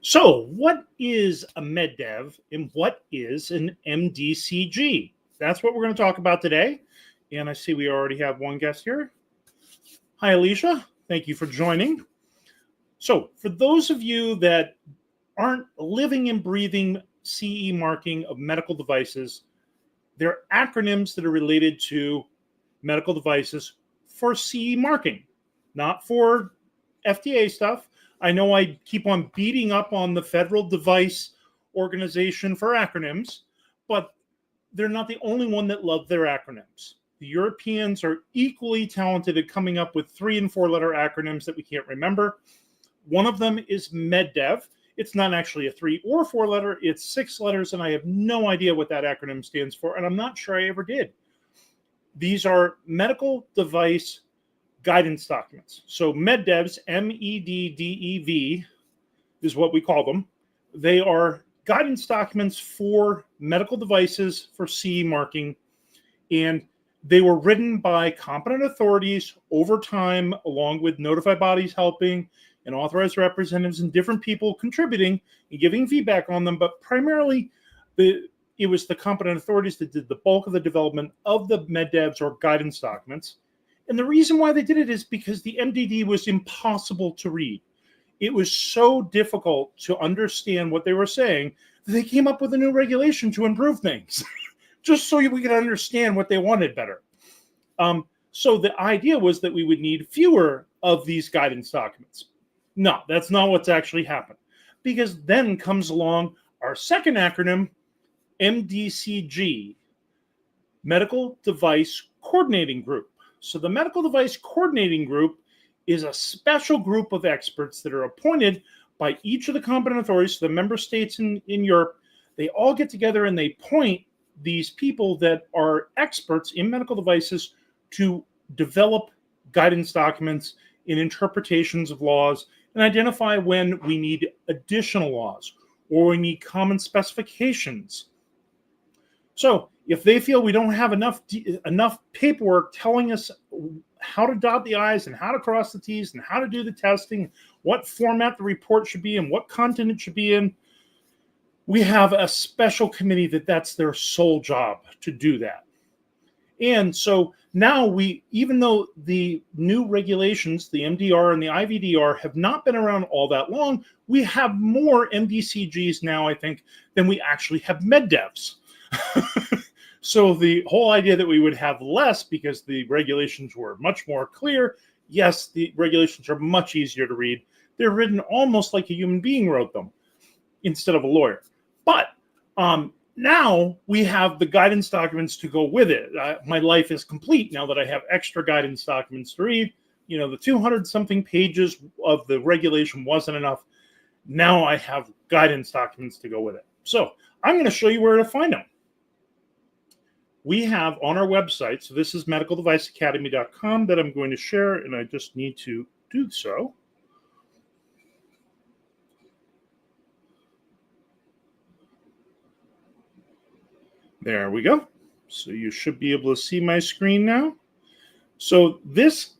So, what is a MEDDEV and what is an MDCG? That's what we're going to talk about today. And I see we already have one guest here. Hi, Alicia. Thank you for joining. So, for those of you that aren't living and breathing CE marking of medical devices, they're acronyms that are related to medical devices for CE marking, not for FDA stuff. I know I keep on beating up on the Federal Device Organization for acronyms, but they're not the only one that love their acronyms. The Europeans are equally talented at coming up with 3 and 4 letter acronyms that we can't remember. One of them is MEDDEV. It's not actually a 3 or 4 letter, it's 6 letters, and I have no idea what that acronym stands for, and I'm not sure I ever did. These are medical device guidance documents. So MEDDEVs, MEDDEV is what we call them. They are guidance documents for medical devices for CE marking, and they were written by competent authorities over time, along with notified bodies helping and authorized representatives and different people contributing and giving feedback on them. But primarily, it was the competent authorities that did the bulk of the development of the MEDDEVs or guidance documents. And the reason why they did it is because the MDD was impossible to read. It was so difficult to understand what they were saying that they came up with a new regulation to improve things, just so we could understand what they wanted better. So the idea was that we would need fewer of these guidance documents. No, that's not what's actually happened. Because then comes along our second acronym, MDCG, Medical Device Coordinating Group. So the Medical Device Coordinating Group is a special group of experts that are appointed by each of the competent authorities, the member states in Europe. They all get together and they point these people that are experts in medical devices to develop guidance documents in interpretations of laws and identify when we need additional laws or we need common specifications. So if they feel we don't have enough paperwork telling us how to dot the I's and how to cross the T's and how to do the testing, what format the report should be in, what content it should be in, we have a special committee that's their sole job to do that. And so now even though the new regulations, the MDR and the IVDR, have not been around all that long, we have more MDCGs now, I think, than we actually have MEDDEVs. So the whole idea that we would have less because the regulations were much more clear, yes, the regulations are much easier to read. They're written almost like a human being wrote them instead of a lawyer. But now we have the guidance documents to go with it. My life is complete now that I have extra guidance documents to read. You know, the 200-something pages of the regulation wasn't enough. Now I have guidance documents to go with it. So I'm going to show you where to find them. We have on our website, so this is medicaldeviceacademy.com that I'm going to share, and I just need to do so. There we go. So you should be able to see my screen now. So this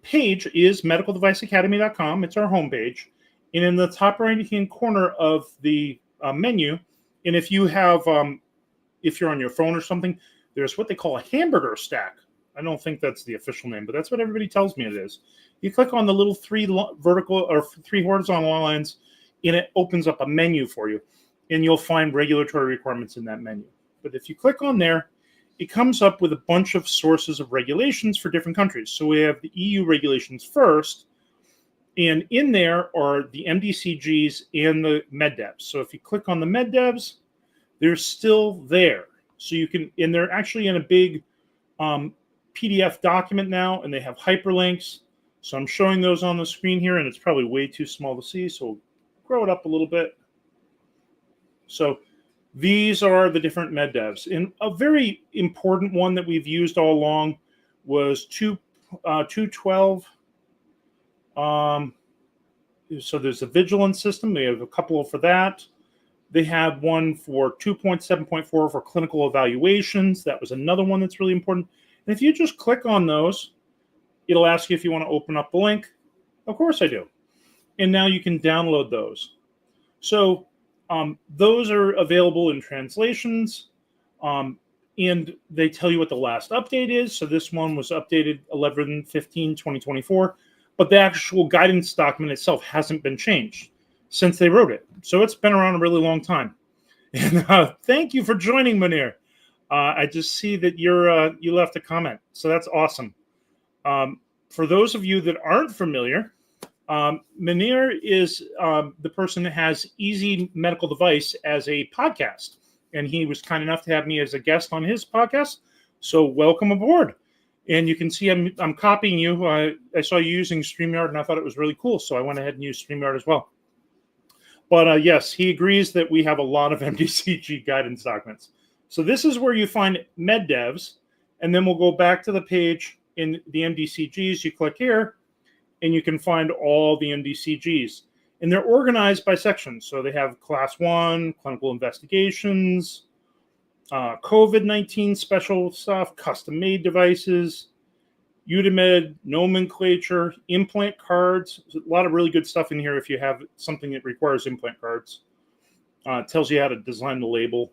page is medicaldeviceacademy.com. It's our homepage. And in the top right-hand corner of the menu, and if you have, if you're on your phone or something, there's what they call a hamburger stack. I don't think that's the official name, but that's what everybody tells me it is. You click on the little 3 vertical or 3 horizontal lines, and it opens up a menu for you. And you'll find regulatory requirements in that menu. But if you click on there, it comes up with a bunch of sources of regulations for different countries. So we have the EU regulations first, and in there are the MDCGs and the MEDDEVs. So if you click on the MEDDEVs, they're still there. So you can, and they're actually in a big PDF document now, and they have hyperlinks. So I'm showing those on the screen here, and it's probably way too small to see, so we'll grow it up a little bit. So these are the different MEDDEVs. And a very important one that we've used all along was 212. So there's a vigilance system. They have a couple for that. They have one for 2.7.4 for clinical evaluations. That was another one that's really important. And if you just click on those, it'll ask you if you want to open up the link. Of course I do. And now you can download those. So those are available in translations, and they tell you what the last update is. So this one was updated 11/15/2024, but the actual guidance document itself hasn't been changed since they wrote it. So it's been around a really long time. And thank you for joining, Munir. I just see that you left a comment, so that's awesome. For those of you that aren't familiar, Munir is the person that has Easy Medical Device as a podcast, and he was kind enough to have me as a guest on his podcast. So welcome aboard. And you can see I'm copying you. I saw you using StreamYard, and I thought it was really cool, so I went ahead and used StreamYard as well. But yes, he agrees that we have a lot of MDCG guidance documents. So this is where you find MEDDEVs, and then we'll go back to the page in the MDCGs. You click here, and you can find all the MDCGs. And they're organized by sections. So they have Class 1, clinical investigations, COVID-19 special stuff, custom-made devices, UDIMED, nomenclature, implant cards. There's a lot of really good stuff in here if you have something that requires implant cards. It tells you how to design the label.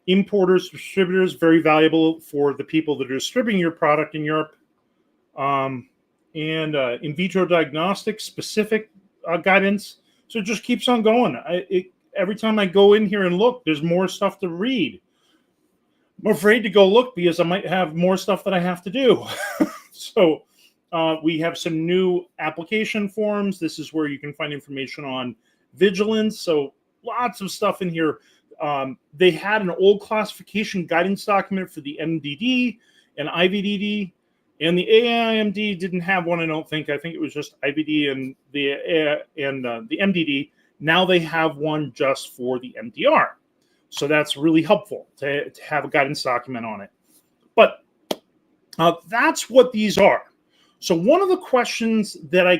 Importers, distributors, very valuable for the people that are distributing your product in Europe. And in vitro diagnostics, specific guidance. So it just keeps on going. Every time I go in here and look, there's more stuff to read. I'm afraid to go look because I might have more stuff that I have to do. So we have some new application forms. This is where you can find information on vigilance. So lots of stuff in here. They had an old classification guidance document for the MDD and IVDD, and the AIMD didn't have one, I don't think. I think it was just IVD and the MDD. Now they have one just for the MDR. So that's really helpful to have a guidance document on it. But that's what these are. So one of the questions that I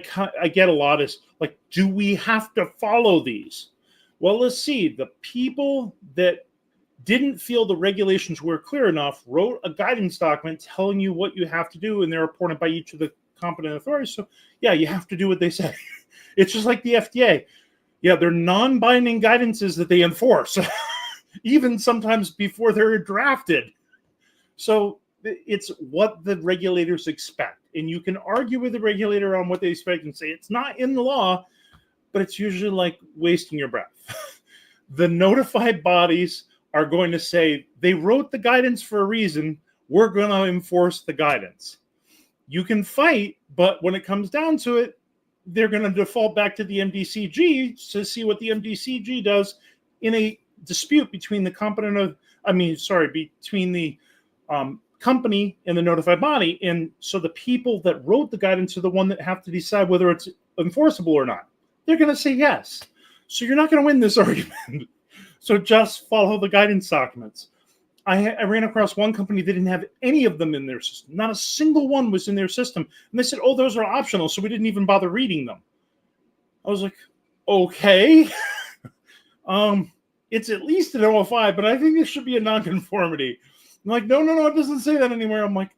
get a lot is, like, do we have to follow these? Well, let's see. The people that didn't feel the regulations were clear enough wrote a guidance document telling you what you have to do, and they're reported by each of the competent authorities. So, yeah, you have to do what they say. It's just like the FDA. Yeah, they're non-binding guidances that they enforce, even sometimes before they're drafted. So it's what the regulators expect. And you can argue with the regulator on what they expect and say it's not in the law, but it's usually like wasting your breath. The notified bodies are going to say, they wrote the guidance for a reason, we're going to enforce the guidance. You can fight, but when it comes down to it, they're going to default back to the MDCG to see what the MDCG does in a dispute between the between the company and the notified body. And so the people that wrote the guidance are the one that have to decide whether it's enforceable or not. They're going to say yes. So you're not going to win this argument. So just follow the guidance documents. I ran across one company that didn't have any of them in their system. Not a single one was in their system. And they said, oh, those are optional, so we didn't even bother reading them. I was like, okay. It's at least an OFI, but I think it should be a nonconformity. I'm like, no, it doesn't say that anywhere. I'm like,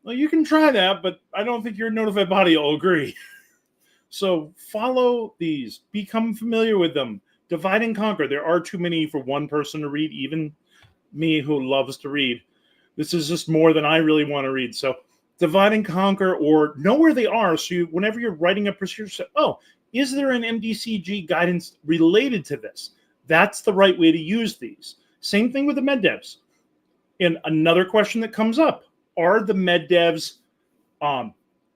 well, you can try that, but I don't think your notified body will agree. So follow these. Become familiar with them. Divide and conquer. There are too many for one person to read, even me who loves to read. This is just more than I really want to read. So divide and conquer, or know where they are. So whenever you're writing a procedure, say, oh, is there an MDCG guidance related to this? That's the right way to use these. Same thing with the MEDDEVs. And another question that comes up, are the MEDDEVs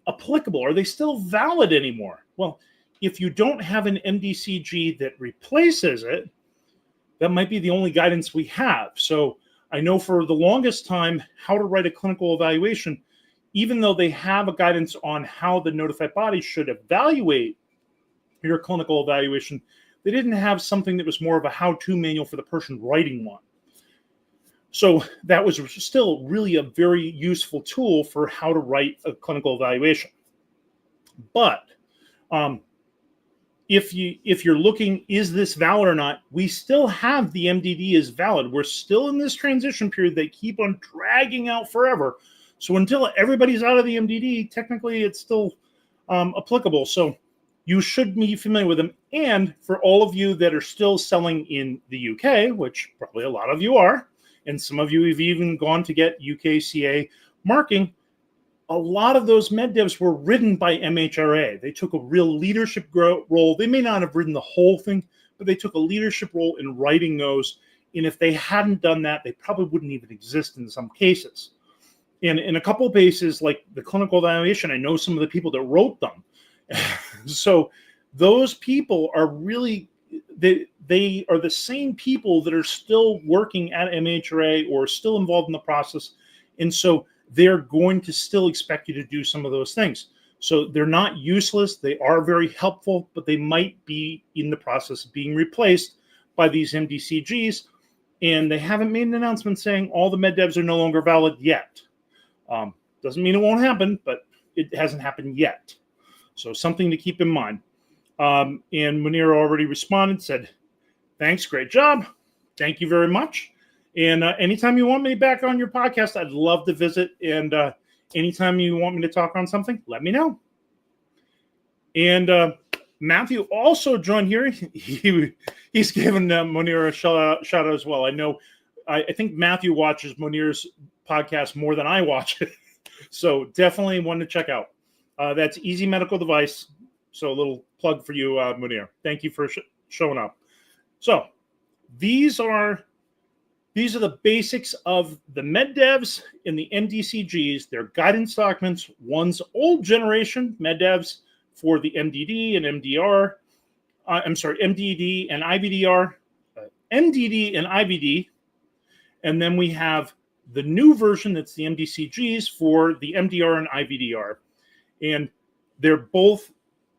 applicable? Are they still valid anymore? Well, if you don't have an MDCG that replaces it, that might be the only guidance we have. So I know for the longest time, how to write a clinical evaluation, even though they have a guidance on how the notified body should evaluate your clinical evaluation, they didn't have something that was more of a how-to manual for the person writing one. So that was still really a very useful tool for how to write a clinical evaluation. But if you're looking, is this valid or not, we still have the MDD is valid. We're still in this transition period. They keep on dragging out forever. So until everybody's out of the MDD, technically it's still applicable. So you should be familiar with them. And for all of you that are still selling in the UK, which probably a lot of you are, and some of you have even gone to get UKCA marking, a lot of those MEDDEVs were written by MHRA. They took a real leadership role. They may not have written the whole thing, but they took a leadership role in writing those. And if they hadn't done that, they probably wouldn't even exist in some cases. And in a couple of cases, like the clinical evaluation, I know some of the people that wrote them. So those people are really, they are the same people that are still working at MHRA or still involved in the process. And so they're going to still expect you to do some of those things. So they're not useless. They are very helpful, but they might be in the process of being replaced by these MDCGs. And they haven't made an announcement saying all the MEDDEVs are no longer valid yet. Doesn't mean it won't happen, but it hasn't happened yet. So something to keep in mind. And Munira already responded, said, thanks, great job. Thank you very much. And anytime you want me back on your podcast, I'd love to visit. And anytime you want me to talk on something, let me know. And Matthew also joined here. He's given Munira a shout out as well. I know, I think Matthew watches Munira's podcast more than I watch it. So definitely one to check out. That's Easy Medical Device. So a little plug for you, Munira. Thank you for showing up. So these are the basics of the MEDDEVs and the MDCGs. They're guidance documents. One's old generation MEDDEVs for the MDD and MDR. MDD and IVDR. MDD and IVD. And then we have the new version that's the MDCGs for the MDR and IVDR. And they're both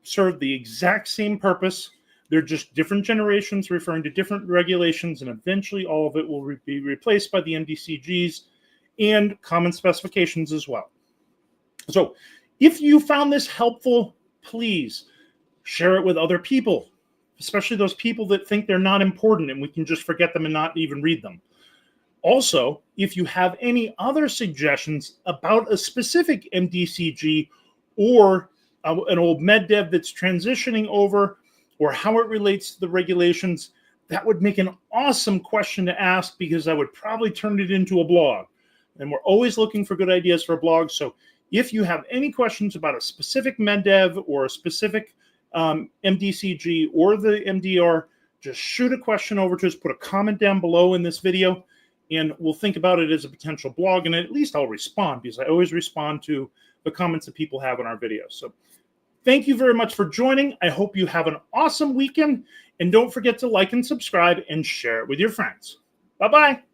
serve the exact same purpose. They're just different generations referring to different regulations, and eventually all of it will be replaced by the MDCGs and common specifications as well. So if you found this helpful, please share it with other people, especially those people that think they're not important and we can just forget them and not even read them. Also, if you have any other suggestions about a specific MDCG or an old MEDDEV that's transitioning over, or how it relates to the regulations, that would make an awesome question to ask, because I would probably turn it into a blog. And we're always looking for good ideas for blogs. So if you have any questions about a specific MEDDEV or a specific MDCG or the MDR, just shoot a question over to us, put a comment down below in this video, and we'll think about it as a potential blog. And at least I'll respond, because I always respond to the comments that people have on our videos. So thank you very much for joining. I hope you have an awesome weekend. And don't forget to like and subscribe and share it with your friends. Bye-bye.